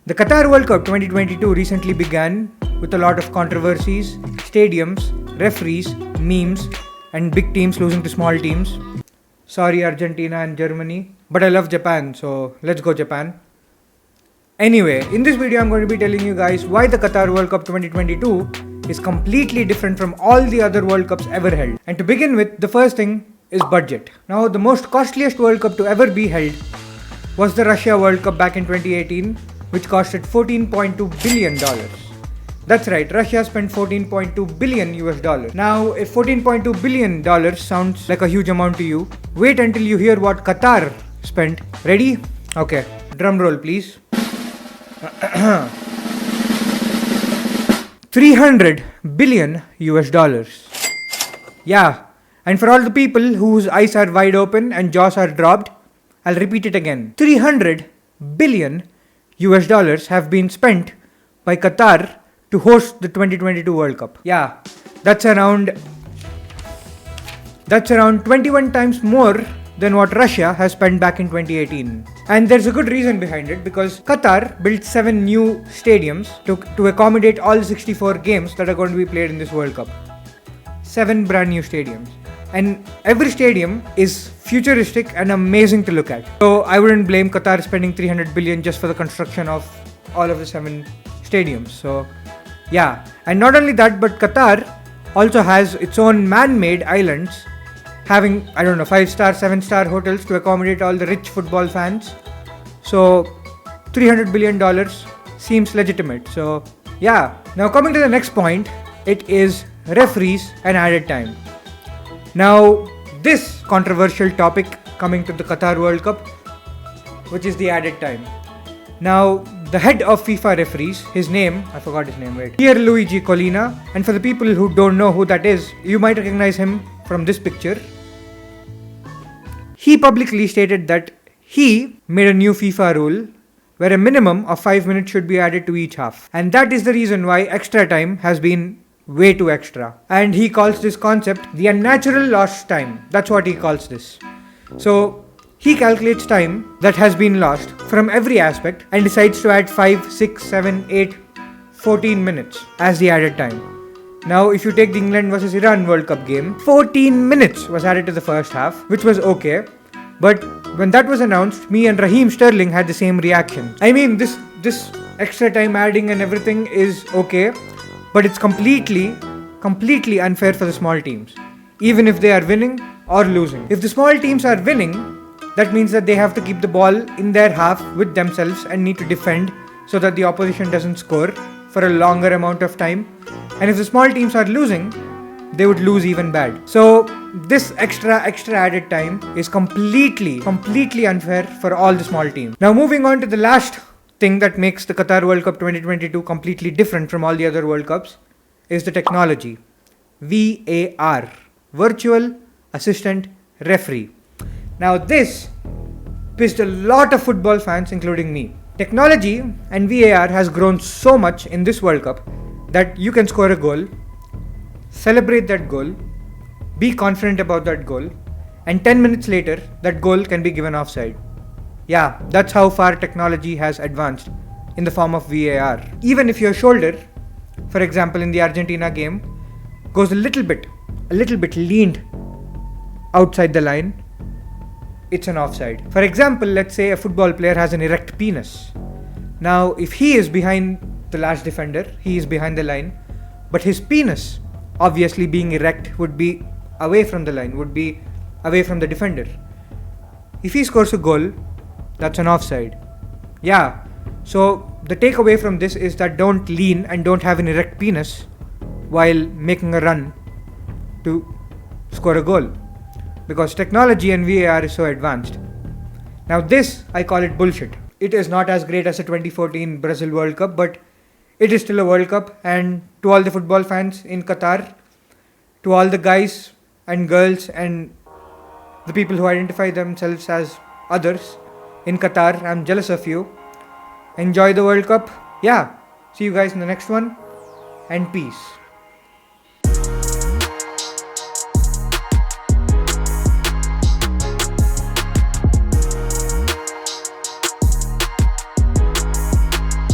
The Qatar World Cup 2022 recently began with a lot of controversies, stadiums, referees, memes, and big teams losing to small teams. Sorry, Argentina and Germany, but I love Japan, so let's go Japan. Anyway, in this video I'm going to be telling you guys why the Qatar World Cup 2022 is completely different from all the other World Cups ever held. And to begin with, the first thing is budget. Now, the most costliest World Cup to ever be held was the Russia World Cup back in 2018, which costed $14.2 billion. That's right, Russia spent $14.2 billion US. Now, if $14.2 billion sounds like a huge amount to you, wait until you hear what Qatar spent. Ready? Okay, drum roll please. 300 billion US. Yeah, and for all the people whose eyes are wide open and jaws are dropped, I'll repeat it again. 300 billion US have been spent by Qatar to host the 2022 World Cup. Yeah, that's around 21 times more than what Russia has spent back in 2018. And there's a good reason behind it, because Qatar built 7 new stadiums to accommodate all 64 games that are going to be played in this World Cup. 7 brand new stadiums. And every stadium is futuristic and amazing to look at. So I wouldn't blame Qatar spending 300 billion just for the construction of all of the 7 stadiums. So yeah, and not only that, but Qatar also has its own man-made islands, having, 5-star, 7-star hotels to accommodate all the rich football fans. So $300 billion seems legitimate. So yeah, now coming to the next point, it is referees and added time. Now, this controversial topic coming to the Qatar World Cup, which is the added time. Now, the head of FIFA referees, his name, I forgot his name, wait. Pierluigi Collina, and for the people who don't know who that is, you might recognize him from this picture. He publicly stated that he made a new FIFA rule where a minimum of 5 minutes should be added to each half. And that is the reason why extra time has been way too extra. And he calls this concept the unnatural lost time. That's what he calls this. So he calculates time that has been lost from every aspect and decides to add 5, 6, 7, 8, 14 minutes as the added time. Now, if you take the England vs Iran World Cup game, 14 minutes was added to the first half, which was okay. But when that was announced, me and Raheem Sterling had the same reaction. I mean, this extra time adding and everything is okay, but it's completely unfair for the small teams, even if they are winning or losing. If the small teams are winning, that means that they have to keep the ball in their half with themselves and need to defend so that the opposition doesn't score for a longer amount of time. And if the small teams are losing, they would lose even bad. So this extra added time is completely unfair for all the small teams. Now moving on to the last thing that makes the Qatar World Cup 2022 completely different from all the other World Cups is the technology. VAR, Virtual Assistant Referee. Now this pissed a lot of football fans, including me. Technology and VAR has grown so much in this World Cup that you can score a goal, celebrate that goal, be confident about that goal, and 10 minutes later, that goal can be given offside. Yeah, that's how far technology has advanced in the form of VAR. Even if your shoulder, for example in the Argentina game, goes a little bit leaned outside the line, it's an offside. For example, let's say a football player has an erect penis. Now, if he is behind the last defender, he is behind the line, but his penis, obviously being erect, would be away from the line, would be away from the defender. If he scores a goal, that's an offside. Yeah, so the takeaway from this is that don't lean and don't have an erect penis while making a run to score a goal, because technology and VAR is so advanced. Now this, I call it bullshit. It is not as great as the 2014 Brazil World Cup, but it is still a World Cup. And to all the football fans in Qatar, to all the guys and girls and the people who identify themselves as others in Qatar, I'm jealous of you. Enjoy the World Cup. Yeah, see you guys in the next one, and peace.